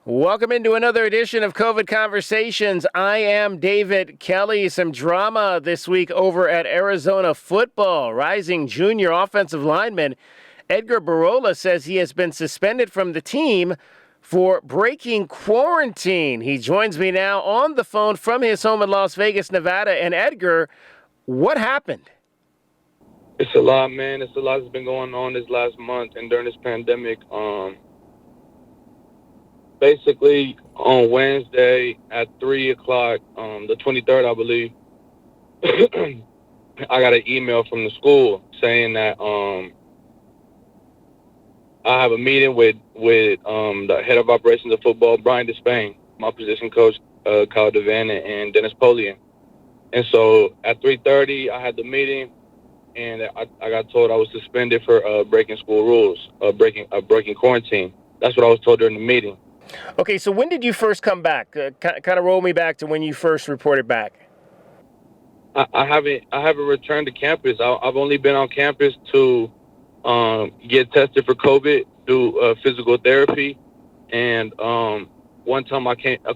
Welcome into another edition of COVID Conversations. I am David Kelly. Some drama this week over at Arizona football. Rising junior offensive lineman Edgar Burrola says he has been suspended from the team for breaking quarantine. He joins me now on the phone from his home in Las Vegas, Nevada. And Edgar, what happened? It's a lot, man. It's a lot that's been going on this last month and during this pandemic. Basically, on Wednesday at 3 o'clock, the 23rd, I believe, I got an email from the school saying that I have a meeting with the head of operations of football, Brian Despain, my position coach, Kyle Devan, and Dennis Polian. And so at 3:30, I had the meeting, and I got told I was suspended for breaking school rules, breaking quarantine. That's what I was told during the meeting. Okay, so when did you first come back? Kind of roll me back to when you first reported back. I haven't returned to campus. I've only been on campus to get tested for COVID, do physical therapy, and a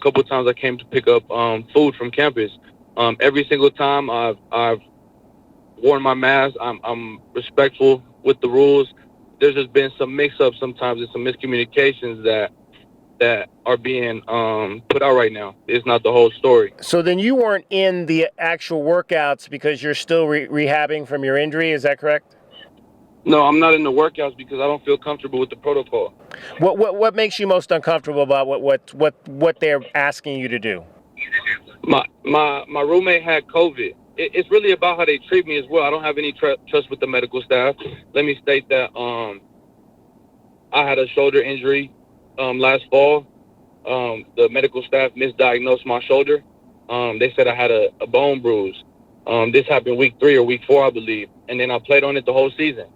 couple times I came to pick up food from campus. Every single time I've worn my mask. I'm respectful with the rules. There's just been some mix-ups sometimes and some miscommunications that are being put out right now. It's not the whole story. So then you weren't in the actual workouts because you're still rehabbing from your injury, is that correct? No, I'm not in the workouts because I don't feel comfortable with the protocol. What makes you most uncomfortable about what they're asking you to do? My roommate had COVID. It's really about how they treat me as well. I don't have any trust with the medical staff. Let me state that I had a shoulder injury last fall. The medical staff misdiagnosed my shoulder. They said I had a bone bruise. This happened week 3 or week 4, I believe. And then I played on it the whole season.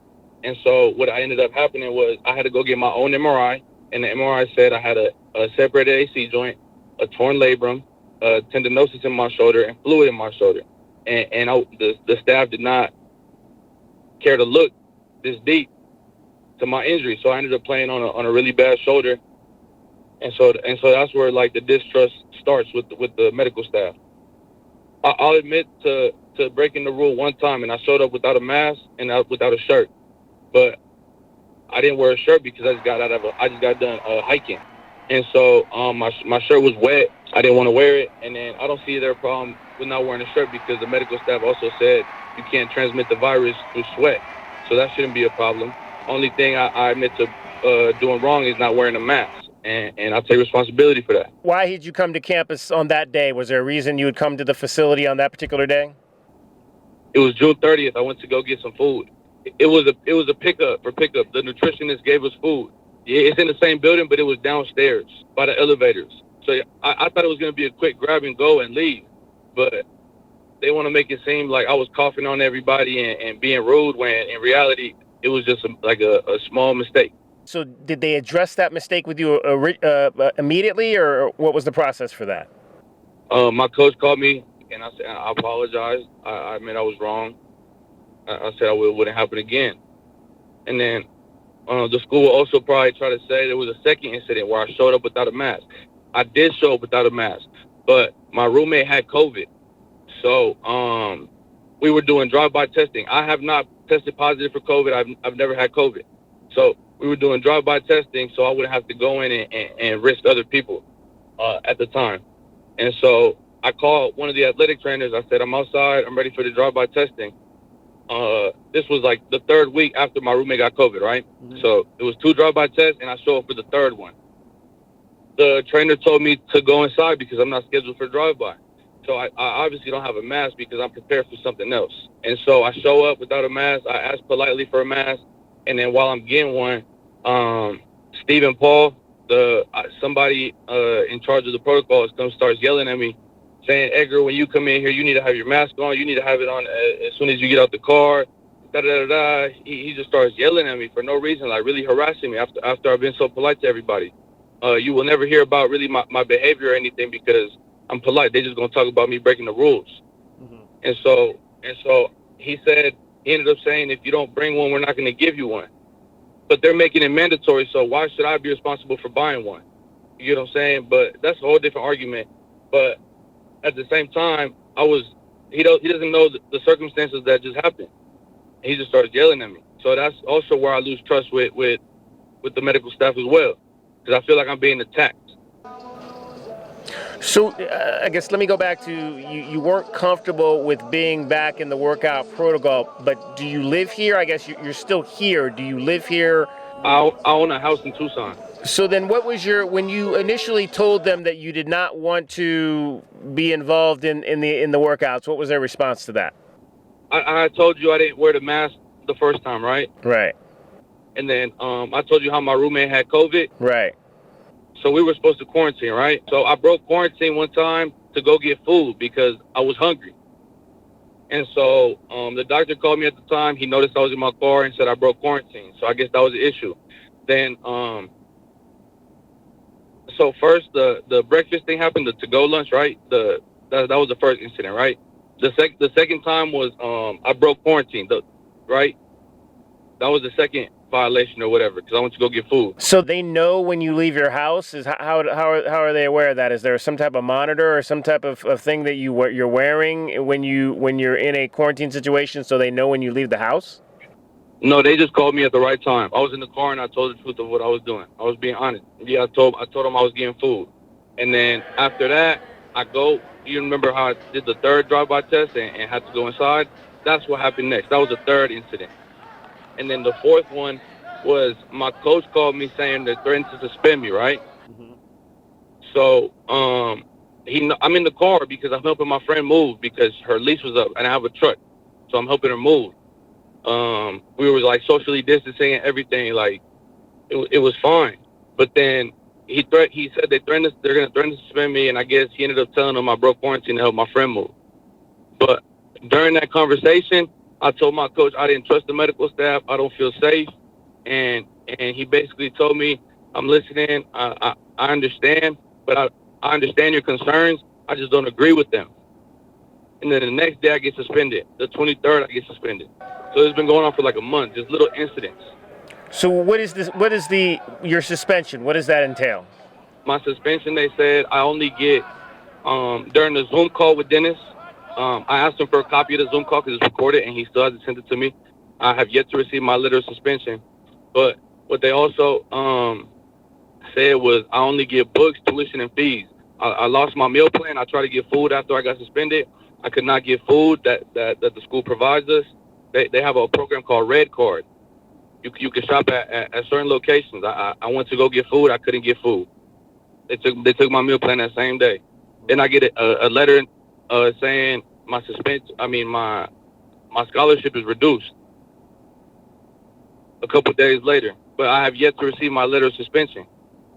And so what ended up happening was I had to go get my own MRI. And the MRI said I had a separated AC joint, a torn labrum, tendinosis in my shoulder, and fluid in my shoulder. And the staff did not care to look this deep to my injury. So I ended up playing on a really bad shoulder. And so that's where like the distrust starts with the medical staff. I'll admit to breaking the rule one time, and I showed up without a mask and without a shirt, but I didn't wear a shirt because I just got done hiking, and so my shirt was wet. I didn't want to wear it, and then I don't see their problem with not wearing a shirt because the medical staff also said you can't transmit the virus through sweat, so that shouldn't be a problem. Only thing I admit to doing wrong is not wearing a mask. And I'll take responsibility for that. Why did you come to campus on that day? Was there a reason you would come to the facility on that particular day? It was June 30th. I went to go get some food. It was a pickup. The nutritionist gave us food. Yeah, it's in the same building, but it was downstairs by the elevators. So I thought it was going to be a quick grab and go and leave. But they want to make it seem like I was coughing on everybody and being rude when in reality it was just a small mistake. So did they address that mistake with you immediately, or what was the process for that? My coach called me, and I said, I apologize. I admit I was wrong. I said it wouldn't happen again. And then the school will also probably try to say there was a second incident where I showed up without a mask. I did show up without a mask, but my roommate had COVID. So we were doing drive-by testing. I have not tested positive for COVID. I've never had COVID. So we were doing drive-by testing, so I wouldn't have to go in and risk other people at the time. And so I called one of the athletic trainers. I said, I'm outside. I'm ready for the drive-by testing. This was like the 3rd week after my roommate got COVID, right? Mm-hmm. So it was 2 drive-by tests, and I showed up for the 3rd one. The trainer told me to go inside because I'm not scheduled for drive-by. So I obviously don't have a mask because I'm prepared for something else. And so I show up without a mask. I ask politely for a mask. And then while I'm getting one, Stephen Paul, somebody in charge of the protocols, starts yelling at me, saying, Edgar, when you come in here, you need to have your mask on. You need to have it on as soon as you get out the car. He just starts yelling at me for no reason, like really harassing me after I've been so polite to everybody. You will never hear about really my behavior or anything because I'm polite. They're just going to talk about me breaking the rules. Mm-hmm. And so he ended up saying, if you don't bring one, we're not going to give you one. But they're making it mandatory, so why should I be responsible for buying one? You get what I'm saying? But that's a whole different argument. But at the same time, he doesn't know the circumstances that just happened. He just started yelling at me. So that's also where I lose trust with the medical staff as well, because I feel like I'm being attacked. So I guess let me go back to you weren't comfortable with being back in the workout protocol, but do you live here? I guess you're still here. Do you live here? I own a house in Tucson. So then what was when you initially told them that you did not want to be involved in the workouts, what was their response to that? I told you I didn't wear the mask the first time, right? Right. And then I told you how my roommate had COVID. Right. So we were supposed to quarantine, right? So I broke quarantine one time to go get food because I was hungry. And so the doctor called me at the time. He noticed I was in my car and said I broke quarantine. So I guess that was the issue. Then, so first the breakfast thing happened, the to-go lunch, right? That was the first incident, right? The second time was I broke quarantine, right? That was the second violation or whatever, because I went to go get food. So they know when you leave your house? How are they aware of that? Is there some type of monitor or some type of thing that you're wearing when you're in a quarantine situation, so they know when you leave the house? No, they just called me at the right time. I was in the car and I told the truth of what I was doing. I was being honest. Yeah, I told them I was getting food, and then after that I go. You remember how I did the third drive-by test and had to go inside? That's what happened next. That was the third incident. And then the fourth one was my coach called me saying they're threatening to suspend me, right? Mm-hmm. So I'm in the car because I'm helping my friend move because her lease was up and I have a truck. So I'm helping her move. We were like socially distancing and everything. Like it was fine. But then he said they're going to threaten to suspend me, and I guess he ended up telling them I broke quarantine to help my friend move. But during that conversation, I told my coach I didn't trust the medical staff. I don't feel safe. And he basically told me, I'm listening. I understand, but I understand your concerns. I just don't agree with them. And then the next day I get suspended. The 23rd I get suspended. So it's been going on for like a month, just little incidents. So what is your suspension? What does that entail? My suspension, they said I only get during the Zoom call with Dennis. I asked him for a copy of the Zoom call because it's recorded, and he still hasn't sent it to me. I have yet to receive my letter of suspension. But what they also said was I only get books, tuition, and fees. I lost my meal plan. I tried to get food after I got suspended. I could not get food that the school provides us. They have a program called Red Card. You can shop at certain locations. I went to go get food. I couldn't get food. They took my meal plan that same day. Then I get a letter saying my scholarship is reduced a couple of days later. But I have yet to receive my letter of suspension.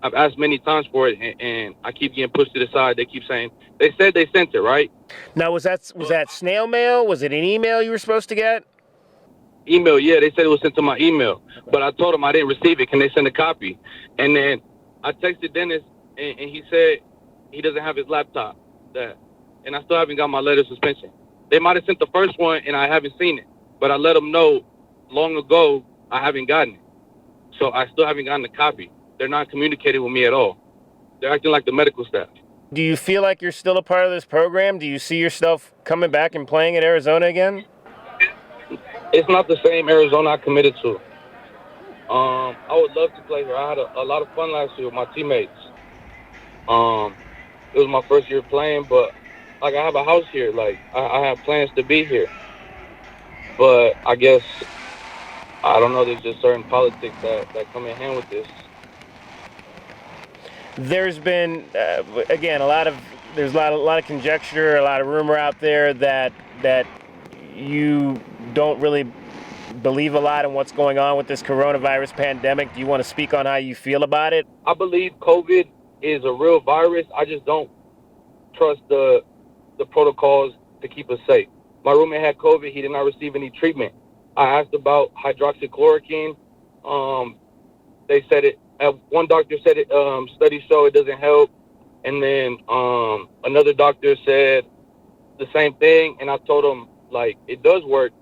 I've asked many times for it, and I keep getting pushed to the side. They keep saying they said they sent it, right? Now was that snail mail? Was it an email you were supposed to get? Email, yeah. They said it was sent to my email, but I told them I didn't receive it. Can they send a copy? And then I texted Dennis, and he said he doesn't have his laptop. And I still haven't got my letter of suspension. They might have sent the first one, and I haven't seen it. But I let them know long ago I haven't gotten it. So I still haven't gotten a copy. They're not communicating with me at all. They're acting like the medical staff. Do you feel like you're still a part of this program? Do you see yourself coming back and playing at Arizona again? It's not the same Arizona I committed to. I would love to play here. I had a lot of fun last year with my teammates. It was my first year playing, but like I have a house here. Like I have plans to be here. But I guess I don't know. There's just certain politics that come in hand with this. There's been again a lot of conjecture, a lot of rumor out there that you don't really believe a lot in what's going on with this coronavirus pandemic. Do you want to speak on how you feel about it? I believe COVID is a real virus. I just don't trust the protocols to keep us safe. My roommate had COVID. He did not receive any treatment. I asked about hydroxychloroquine. They said it. One doctor said it. Studies show it doesn't help. And then another doctor said the same thing. And I told him like it does work.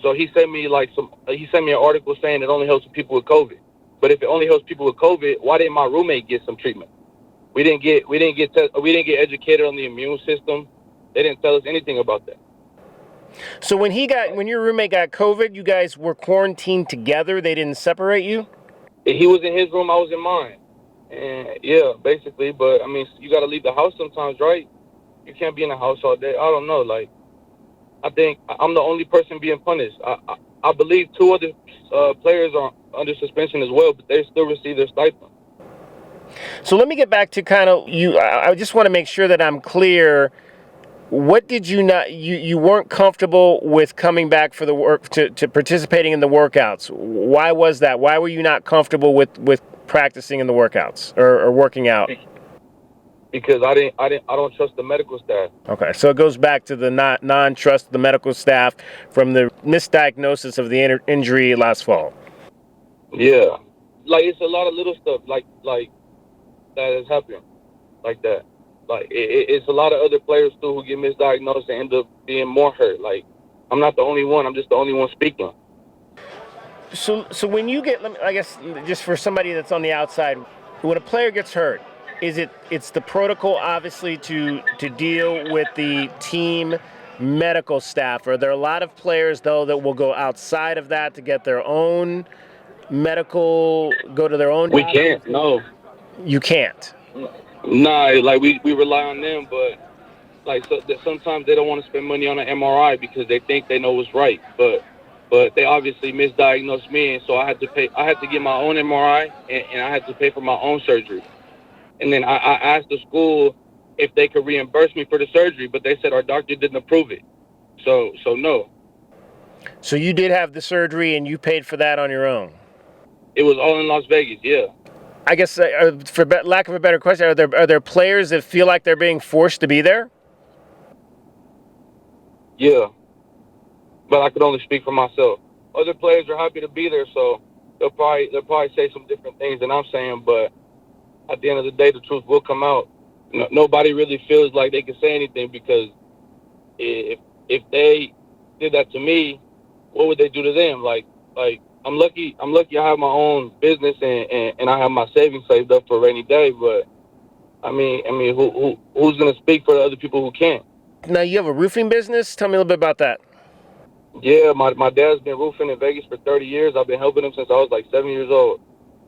So he sent me an article saying it only helps people with COVID. But if it only helps people with COVID, why didn't my roommate get some treatment? We didn't get educated on the immune system. They didn't tell us anything about that. So when your roommate got COVID, you guys were quarantined together. They didn't separate you? He was in his room, I was in mine. And yeah, basically, but I mean, you got to leave the house sometimes, right? You can't be in the house all day. I don't know. Like, I think I'm the only person being punished. I believe 2 other players are under suspension as well, but they still receive their stipend. So let me get back to kind of you. I just want to make sure that I'm clear. What did you not? You weren't comfortable with coming back for the work to participating in the workouts. Why was that? Why were you not comfortable with practicing in the workouts or working out? Because I don't trust the medical staff. Okay, so it goes back to the non-trust of the medical staff from the misdiagnosis of the injury last fall. Yeah, like it's a lot of little stuff like that has happened, like that. Like it's a lot of other players too who get misdiagnosed and end up being more hurt. Like I'm not the only one. I'm just the only one speaking. So when you get, I guess, just for somebody that's on the outside, when a player gets hurt, it's the protocol obviously to deal with the team medical staff? Are there a lot of players though that will go outside of that to get their own medical, go to their own? We can't. No. You can't. Nah, like we rely on them, but like sometimes they don't want to spend money on an MRI because they think they know what's right, but they obviously misdiagnosed me, and so I had to get my own MRI, and I had to pay for my own surgery. And then I asked the school if they could reimburse me for the surgery, but they said our doctor didn't approve it. So no. So you did have the surgery and you paid for that on your own? It was all in Las Vegas, yeah. I guess, for lack of a better question, are there players that feel like they're being forced to be there? Yeah, but I could only speak for myself. Other players are happy to be there, so they'll probably say some different things than I'm saying. But at the end of the day, the truth will come out. Nobody really feels like they can say anything because if they did that to me, what would they do to them? Like I'm lucky I have my own business and I have my savings saved up for a rainy day, but I mean who's gonna speak for the other people who can't? Now you have a roofing business? Tell me a little bit about that. Yeah, my dad's been roofing in Vegas for 30 years. I've been helping him since I was like 7 years old.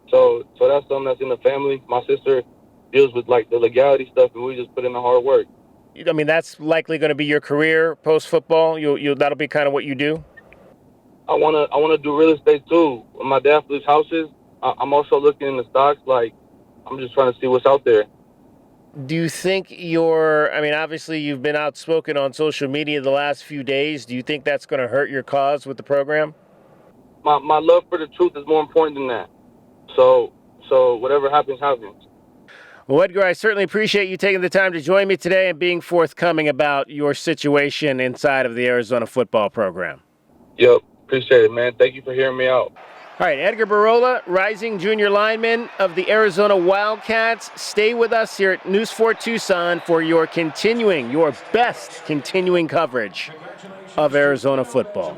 So that's something that's in the family. My sister deals with like the legality stuff, and we just put in the hard work. I mean, that's likely going to be your career post football. That'll be kind of what you do. I wanna do real estate too. When my dad flips houses, I'm also looking in the stocks. Like I'm just trying to see what's out there. Do you think obviously you've been outspoken on social media the last few days. Do you think that's going to hurt your cause with the program? My love for the truth is more important than that. So whatever happens, happens. Well, Edgar, I certainly appreciate you taking the time to join me today and being forthcoming about your situation inside of the Arizona football program. Yep, appreciate it, man. Thank you for hearing me out. All right, Edgar Burrola, rising junior lineman of the Arizona Wildcats. Stay with us here at News 4 Tucson for your best continuing coverage of Arizona football.